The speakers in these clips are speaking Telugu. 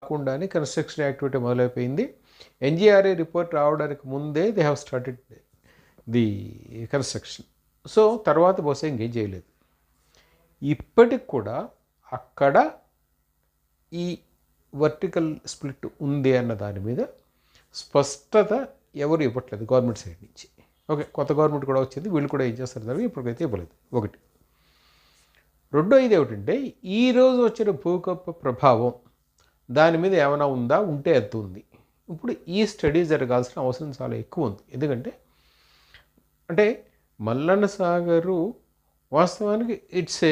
కాకుండానే కన్స్ట్రక్షన్ యాక్టివిటీ మొదలైపోయింది. ఎన్జీఆర్ఏ రిపోర్ట్ రావడానికి ముందే they have started the construction. So తర్వాత బహుశా ఇంకేం చేయలేదు. ఇప్పటికి కూడా అక్కడ ఈ వర్టికల్ స్ప్లిట్ ఉంది అన్న దాని మీద స్పష్టత ఎవరు ఇవ్వట్లేదు గవర్నమెంట్ సైడ్ నుంచి. ఓకే, కొత్త గవర్నమెంట్ కూడా వచ్చింది, వీళ్ళు కూడా ఏం చేస్తారు దాన్ని ఇప్పటికైతే ఇవ్వలేదు. ఒకటి. రెండో ఇది ఏమిటంటే ఈరోజు వచ్చిన భూకంప ప్రభావం దాని మీద ఏమైనా ఉందా, ఉంటే ఎంత ఉంది. ఇప్పుడు ఈ స్టడీ జరగాల్సిన అవసరం చాలా ఎక్కువ ఉంది. ఎందుకంటే అంటే మల్లన్న సాగరు వాస్తవానికి ఇట్స్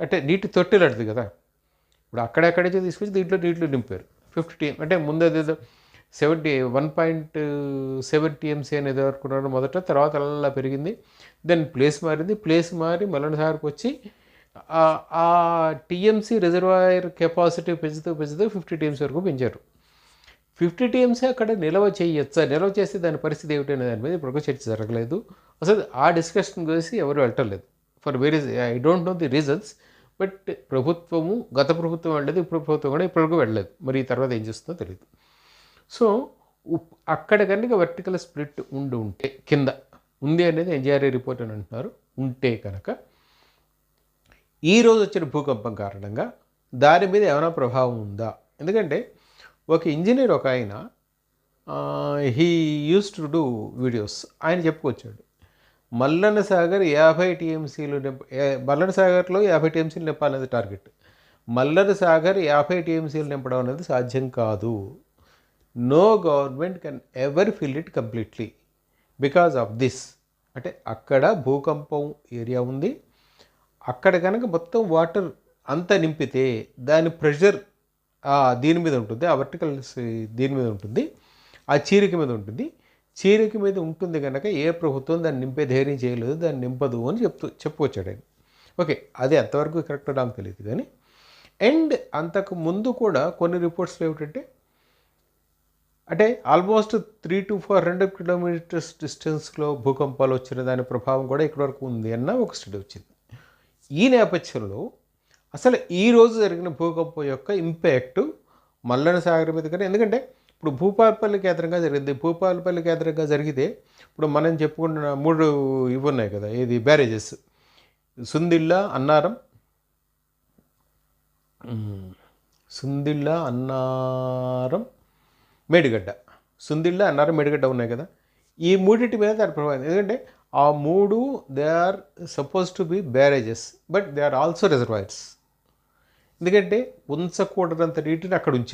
అంటే నీటి తొట్టెలాంటిది కదా. ఇప్పుడు అక్కడెక్కడైతే తీసుకొచ్చి దీంట్లో నీటిలో నింపారు 50 TM. అంటే ముందు అదేదో 1.7 TMC అనేది అనుకున్నారు మొదట, తర్వాత అలా పెరిగింది. దెన్ ప్లేస్ మారింది, ప్లేస్ మారి మల్లన్న సాగర్కి వచ్చి ఆ టీఎంసీ రిజర్వాయర్ కెపాసిటీ పెంచుతూ 50 TMC వరకు పెంచారు. 50 TMC అక్కడ నిల్వ చేయొచ్చా, నిల్వ చేస్తే దాని పరిస్థితి ఏమిటనే దాని మీద ఇప్పుడు చర్చ జరగలేదు. అసలు ఆ డిస్కషన్ గురించి ఎవరు వెళ్ళలేదు for various, I don't know the reasons. But ప్రభుత్వము, గత ప్రభుత్వం వెళ్ళలేదు, ఇప్పుడు ప్రభుత్వం కూడా ఇప్పటివరకు వెళ్ళలేదు. మరి ఈ తర్వాత ఏం చేస్తుందో తెలియదు. సో అక్కడ కనుక వర్టికల్ స్ప్లిట్ ఉంటే కింద ఉంది అనేది ఎన్జీఆర్ఏ రిపోర్ట్ అని అంటున్నారు. ఉంటే కనుక ఈరోజు వచ్చిన భూకంపం కారణంగా దాని మీద ఏమైనా ప్రభావం ఉందా. ఎందుకంటే ఒక ఇంజనీర్, ఒక ఆయన, he used to do videos, ఆయన చెప్పుకొచ్చాడు మల్లన్న సాగర్ 50 TMCలు మల్లన్న సాగర్లో 50 TMCలు నింపాలనేది టార్గెట్. మల్లన్న సాగర్ 50 TMCలు నింపడం అనేది సాధ్యం కాదు. No government can ever fill it completely because of this. అంటే అక్కడ భూకంపం ఏరియా ఉంది, అక్కడ కనుక మొత్తం వాటర్ అంతా నింపితే దాని ప్రెషర్ దీని మీద ఉంటుంది, ఆ వర్టికల్స్ దీని మీద ఉంటుంది, ఆ చీరిక మీద ఉంటుంది. చీరిక మీద ఉంటుంది కనుక ఏ ప్రభుత్వం దాన్ని నింపే ధైర్యం చేయలేదు, దాన్ని నింపదు అని చెప్పుకొచ్చాడు ఆయన. ఓకే, అది ఎంతవరకు కరెక్ట్ నాకు తెలియదు కానీ. అండ్ అంతకు ముందు కూడా కొన్ని రిపోర్ట్స్లో ఏమిటంటే అంటే ఆల్మోస్ట్ 300 to 400 kilometers డిస్టెన్స్లో భూకంపాలు వచ్చిన దాని ప్రభావం కూడా ఇక్కడ వరకు ఉంది అన్న ఒక స్టడీ వచ్చింది. ఈ నేపథ్యంలో అసలు ఈరోజు జరిగిన భూకంపం యొక్క ఇంపాక్ట్ మల్లన్న సాగర్ మీద కానీ, ఎందుకంటే ఇప్పుడు భూపాలపల్లి కేంద్రంగా జరిగింది. భూపాలపల్లి కేంద్రంగా జరిగితే ఇప్పుడు మనం చెప్పుకున్న 3 ఇవి ఉన్నాయి కదా, ఏది బ్యారేజెస్, సుందిళ్ళ, అన్నారం, మేడిగడ్డ. సుందిళ్ళ, అన్నారం, మేడిగడ్డ ఉన్నాయి కదా. ఈ మూడింటి మీద దాని ప్రభావం. ఎందుకంటే ఆ 3 they are suppose to be barrages, but they are also reservoirs. ఎందుకంటే ఉంచకూడనంత నీటిని అక్కడ ఉంచారు.